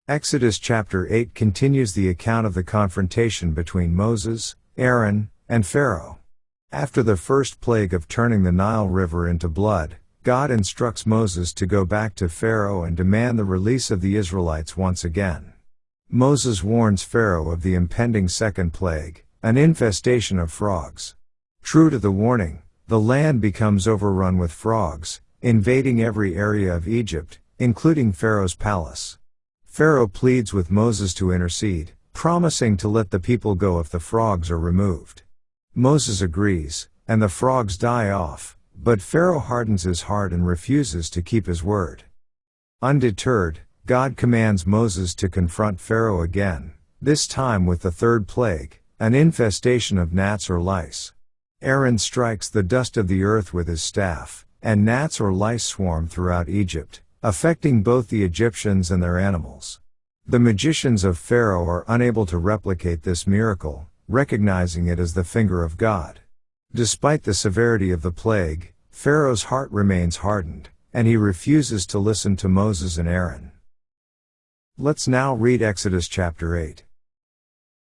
Exodus chapter 8 continues the account of the confrontation between Moses, Aaron, and Pharaoh. After the first plague of turning the Nile River into blood, God instructs Moses to go back to Pharaoh and demand the release of the Israelites once again. Moses warns Pharaoh of the impending second plague, an infestation of frogs. True to the warning, the land becomes overrun with frogs, invading every area of Egypt, including Pharaoh's palace. Pharaoh pleads with Moses to intercede, promising to let the people go if the frogs are removed. Moses agrees, and the frogs die off, but Pharaoh hardens his heart and refuses to keep his word. Undeterred, God commands Moses to confront Pharaoh again, this time with the third plague, an infestation of gnats or lice. Aaron strikes the dust of the earth with his staff, and gnats or lice swarm throughout Egypt, affecting both the Egyptians and their animals. The magicians of Pharaoh are unable to replicate this miracle, recognizing it as the finger of God. Despite the severity of the plague, Pharaoh's heart remains hardened, and he refuses to listen to Moses and Aaron. Let's now read Exodus chapter 8.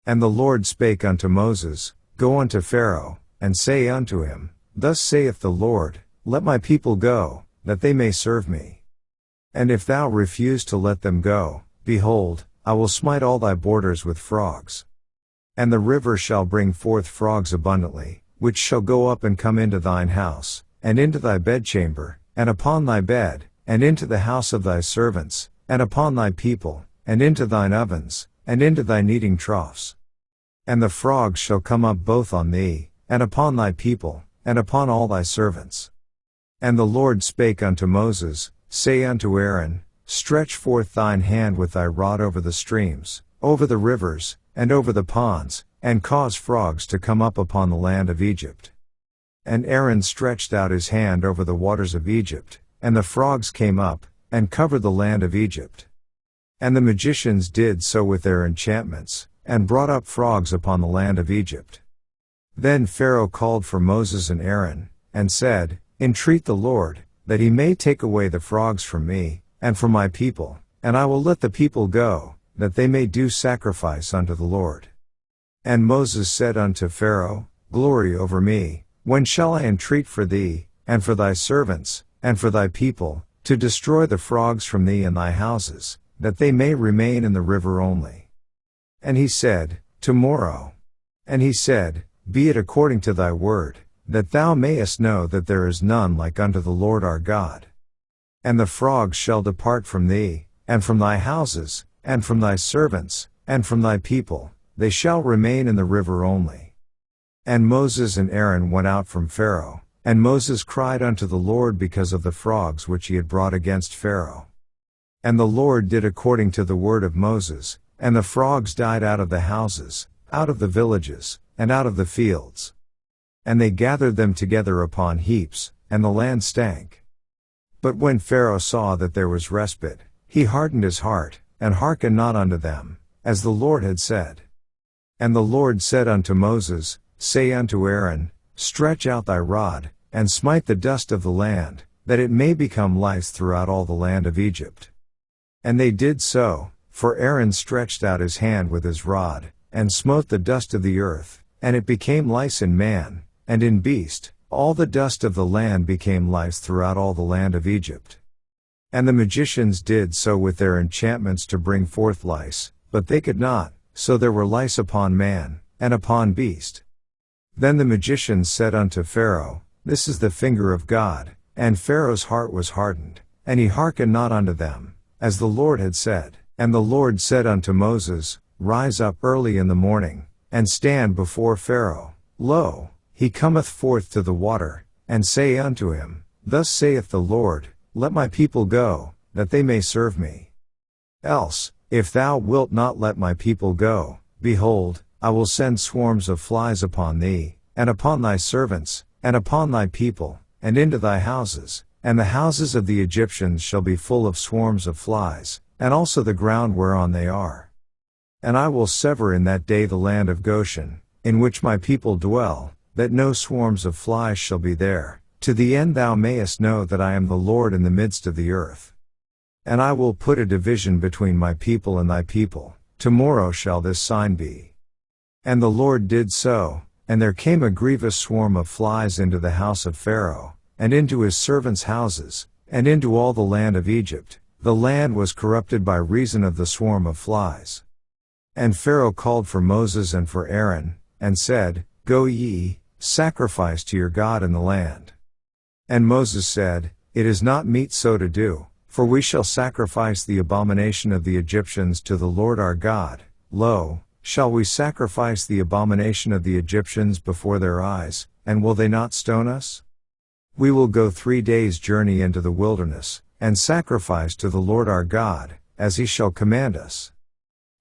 And the Lord spake unto Moses, Go unto Pharaoh, and say unto him, Thus saith the Lord, Let my people go, that they may serve me. And if thou refuse to let them go, behold, I will smite all thy borders with frogs. And the river shall bring forth frogs abundantly, which shall go up and come into thine house, and into thy bedchamber, and upon thy bed, and into the house of thy servants, and upon thy people, and into thine ovens, and into thy kneading troughs. And the frogs shall come up both on thee, and upon thy people, and upon all thy servants. And the Lord spake unto Moses, Say unto Aaron, Stretch forth thine hand with thy rod over the streams, over the rivers, and over the ponds, and cause frogs to come up upon the land of Egypt. And Aaron stretched out his hand over the waters of Egypt, and the frogs came up, and covered the land of Egypt. And the magicians did so with their enchantments, and brought up frogs upon the land of Egypt. Then Pharaoh called for Moses and Aaron, and said, Entreat the Lord, that he may take away the frogs from me, and from my people, and I will let the people go, that they may do sacrifice unto the Lord. And Moses said unto Pharaoh, Glory over me, when shall I entreat for thee, and for thy servants, and for thy people, to destroy the frogs from thee and thy houses, that they may remain in the river only? And he said, Tomorrow. And he said, Be it according to thy word, that thou mayest know that there is none like unto the Lord our God. And the frogs shall depart from thee, and from thy houses, and from thy servants, and from thy people, they shall remain in the river only. And Moses and Aaron went out from Pharaoh, and Moses cried unto the Lord because of the frogs which he had brought against Pharaoh. And the Lord did according to the word of Moses, and the frogs died out of the houses, out of the villages, and out of the fields. And they gathered them together upon heaps, and the land stank. But when Pharaoh saw that there was respite, he hardened his heart, and hearkened not unto them, as the Lord had said. And the Lord said unto Moses, Say unto Aaron, Stretch out thy rod, and smite the dust of the land, that it may become lice throughout all the land of Egypt. And they did so, for Aaron stretched out his hand with his rod, and smote the dust of the earth, and it became lice in man, and in beast, all the dust of the land became lice throughout all the land of Egypt. And the magicians did so with their enchantments to bring forth lice, but they could not, so there were lice upon man, and upon beast. Then the magicians said unto Pharaoh, This is the finger of God, and Pharaoh's heart was hardened, and he hearkened not unto them, as the Lord had said. And the Lord said unto Moses, Rise up early in the morning, and stand before Pharaoh. Lo, he cometh forth to the water, and say unto him, Thus saith the Lord, Let my people go, that they may serve me. Else, if thou wilt not let my people go, behold, I will send swarms of flies upon thee, and upon thy servants, and upon thy people, and into thy houses, and the houses of the Egyptians shall be full of swarms of flies, and also the ground whereon they are. And I will sever in that day the land of Goshen, in which my people dwell, that no swarms of flies shall be there, to the end thou mayest know that I am the Lord in the midst of the earth. And I will put a division between my people and thy people, tomorrow shall this sign be. And the Lord did so, and there came a grievous swarm of flies into the house of Pharaoh, and into his servants' houses, and into all the land of Egypt. The land was corrupted by reason of the swarm of flies. And Pharaoh called for Moses and for Aaron, and said, Go ye, sacrifice to your God in the land. And Moses said, It is not meet so to do, for we shall sacrifice the abomination of the Egyptians to the Lord our God. Lo, shall we sacrifice the abomination of the Egyptians before their eyes, and will they not stone us? We will go 3 days' journey into the wilderness, and sacrifice to the Lord our God, as he shall command us.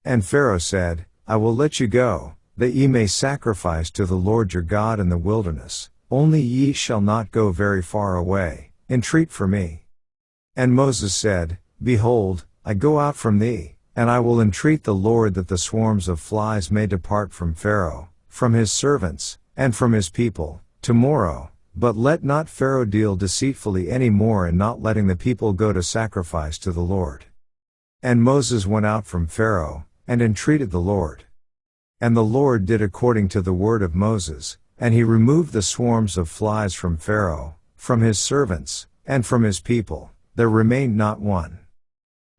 And Pharaoh said, I will let you go, that ye may sacrifice to the Lord your God in the wilderness, only ye shall not go very far away, entreat for me. And Moses said, Behold, I go out from thee, and I will entreat the Lord that the swarms of flies may depart from Pharaoh, from his servants, and from his people, tomorrow, but let not Pharaoh deal deceitfully any more in not letting the people go to sacrifice to the Lord. And Moses went out from Pharaoh, and entreated the Lord. And the Lord did according to the word of Moses, and he removed the swarms of flies from Pharaoh, from his servants, and from his people, there remained not one.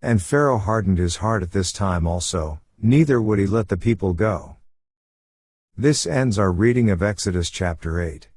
And Pharaoh hardened his heart at this time also, neither would he let the people go. This ends our reading of Exodus chapter 8.